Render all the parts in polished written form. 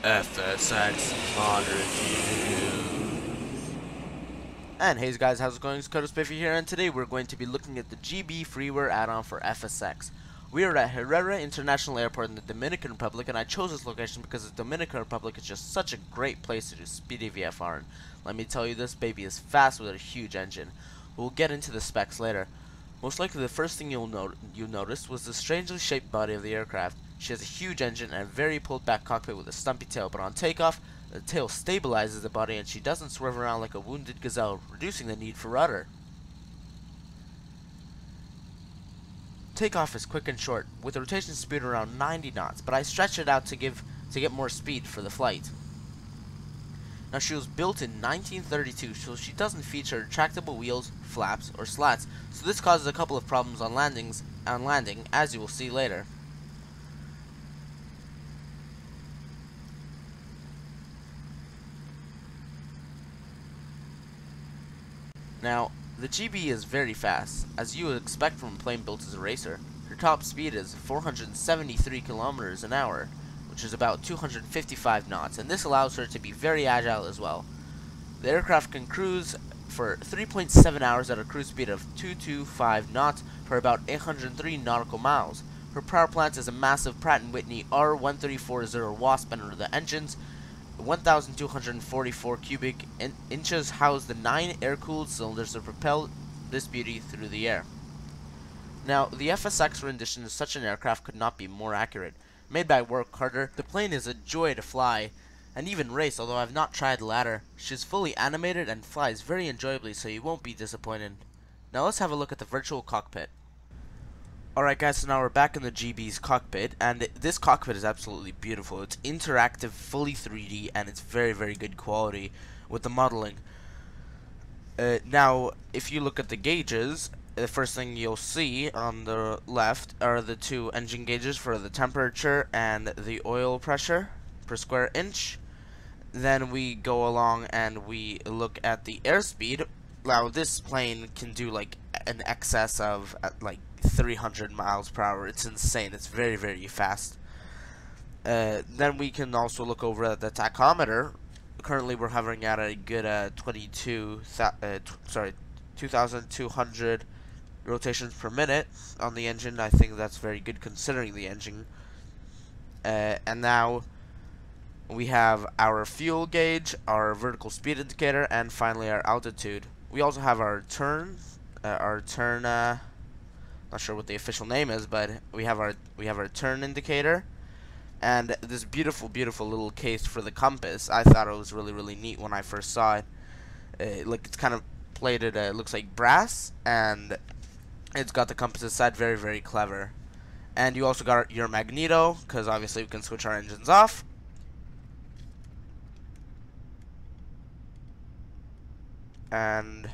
FSX mod review. And hey guys, how's it going? It's Catospiffy here, and today we're going to be looking at the Gee Bee Freeware add-on for FSX. We are at Herrera International Airport in the Dominican Republic, and I chose this location because the Dominican Republic is just such a great place to do speedy VFR. And let me tell you, this baby is fast with a huge engine. We'll get into the specs later. Most likely the first thing you noticed was the strangely shaped body of the aircraft. She has a huge engine and a very pulled back cockpit with a stumpy tail, but on takeoff, the tail stabilizes the body and she doesn't swerve around like a wounded gazelle, reducing the need for rudder. Takeoff is quick and short, with a rotation speed around 90 knots, but I stretched it out to get more speed for the flight. Now, she was built in 1932, so she doesn't feature retractable wheels, flaps, or slats, so this causes a couple of problems on landing, as you will see later. Now, the Gee Bee is very fast, as you would expect from a plane built as a racer. Her top speed is 473 kilometers an hour, which is about 255 knots, and this allows her to be very agile as well. The aircraft can cruise for 3.7 hours at a cruise speed of 225 knots for about 803 nautical miles. Her power plant is a massive Pratt & Whitney R1340 Wasp, and the engines 1,244 cubic inches house the 9 air-cooled cylinders that propel this beauty through the air. Now, the FSX rendition of such an aircraft could not be more accurate. Made by Warwick Carter, the plane is a joy to fly and even race, although I've not tried the latter. She's fully animated and flies very enjoyably, so you won't be disappointed. Now let's have a look at the virtual cockpit. Alright guys, so now we're back in the Gee Bee's cockpit, and this cockpit is absolutely beautiful. It's interactive, fully 3D, and it's very, very good quality with the modeling. Now, if you look at the gauges, the first thing you'll see on the left are the two engine gauges for the temperature and the oil pressure per square inch. Then we go along and we look at the airspeed. Now, this plane can do like an excess of like 300 miles per hour. It's insane. It's very, very fast. Then we can also look over at the tachometer. Currently we're hovering at a good 2,200 rotations per minute on the engine. I think that's very good considering the engine. And now we have our fuel gauge, our vertical speed indicator, and finally our altitude. We also have our turn, not sure what the official name is, but we have our turn indicator, and this beautiful little case for the compass. I thought it was really neat when I first saw it. Like, it's kind of plated, it looks like brass, and it's got the compass inside. Very clever. And you also got your magneto, because obviously we can switch our engines off. And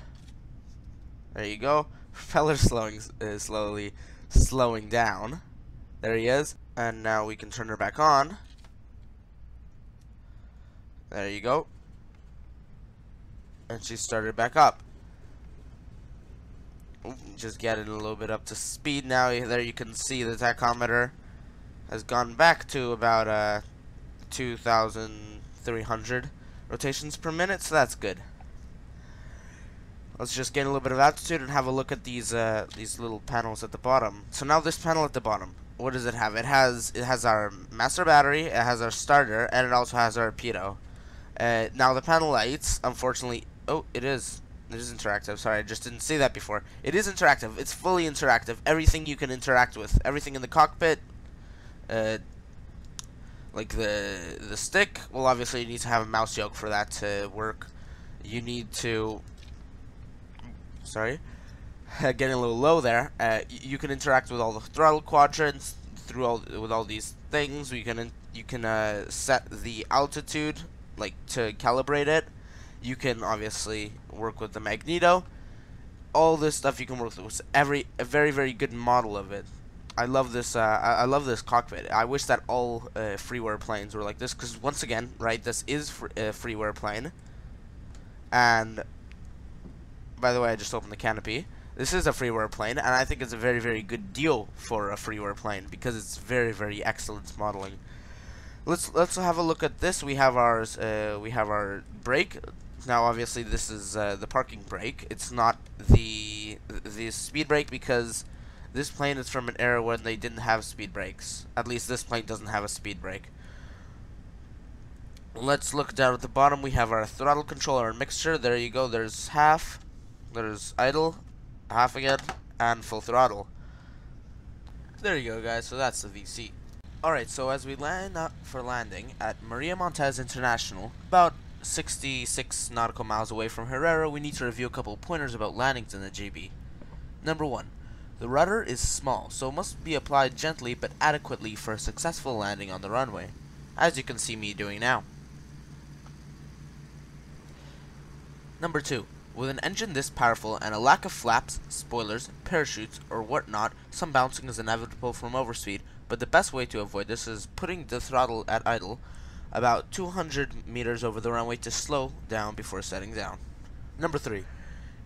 there you go. Propeller slowly slowing down. There he is. And now we can turn her back on. There you go. And she started back up. Just getting a little bit up to speed now. There you can see the tachometer has gone back to about 2,300 rotations per minute, so that's good. Let's just gain a little bit of altitude and have a look at these little panels at the bottom. So now this panel at the bottom, what does it have? It has our master battery, it has our starter, and it also has our pitot. Now the panel lights, unfortunately, it is interactive. Sorry, I just didn't see that before. It is interactive. It's fully interactive. Everything you can interact with, everything in the cockpit, like the stick. Well, obviously you need to have a mouse yoke for that to work. You need to. Sorry, getting a little low there. You can interact with all the throttle quadrants with all these things. You can set the altitude, like, to calibrate it. You can obviously work with the magneto. All this stuff you can work with. A very good model of it. I love this. I love this cockpit. I wish that all freeware planes were like this, because once again, right, this is a freeware plane. And by the way, I just opened the canopy. This is a freeware plane, and I think it's a very good deal for a freeware plane because it's very excellent modeling. Let's have a look at this. We have our brake. Now, obviously, this is the parking brake. It's not the speed brake because this plane is from an era when they didn't have speed brakes. At least this plane doesn't have a speed brake. Let's look down at the bottom. We have our throttle controller and mixture. There you go. There's half. There's idle, half again, and full throttle. There you go, guys. So that's the VC. Alright, so as we land up for landing at Maria Montez International, about 66 nautical miles away from Herrera, we need to review a couple of pointers about landings in the Gee Bee. Number 1. The rudder is small, so it must be applied gently but adequately for a successful landing on the runway, as you can see me doing now. Number 2. With an engine this powerful and a lack of flaps, spoilers, parachutes, or whatnot, some bouncing is inevitable from overspeed, but the best way to avoid this is putting the throttle at idle about 200 meters over the runway to slow down before setting down. Number 3.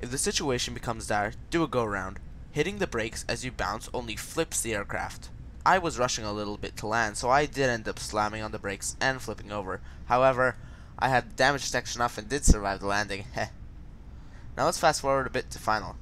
If the situation becomes dire, do a go-around. Hitting the brakes as you bounce only flips the aircraft. I was rushing a little bit to land, so I did end up slamming on the brakes and flipping over. However, I had damage detection off and did survive the landing. Heh. Now let's fast forward a bit to final.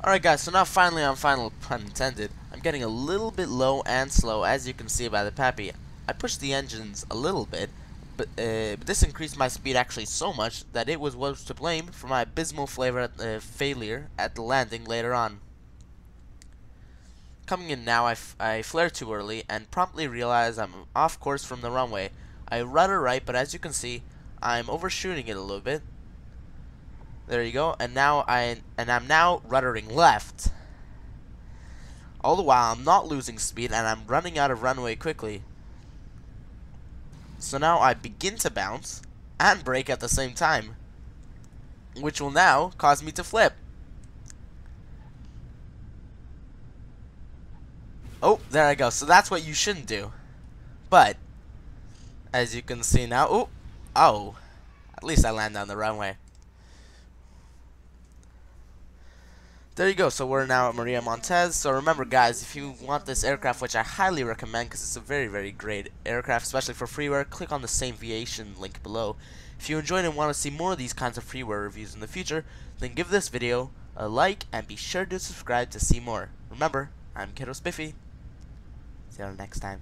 Alright guys, so now finally on final, pun intended, I'm getting a little bit low and slow, as you can see by the Pappy. I pushed the engines a little bit, but this increased my speed actually so much that it was to blame for my abysmal failure at the landing later on. Coming in now, I flare too early and promptly realize I'm off course from the runway. I rudder right, but as you can see, I'm overshooting it a little bit. There you go, and I'm now ruddering left. All the while, I'm not losing speed, and I'm running out of runway quickly. So now I begin to bounce and brake at the same time, which will now cause me to flip. Oh, there I go. So that's what you shouldn't do. But as you can see now, oh, at least I landed on the runway. There you go, so we're now at Maria Montez. So remember guys, if you want this aircraft, which I highly recommend because it's a very, very great aircraft, especially for freeware, click on the same Viation link below. If you enjoyed and want to see more of these kinds of freeware reviews in the future, then give this video a like and be sure to subscribe to see more. Remember, I'm Catospiffy. See you next time.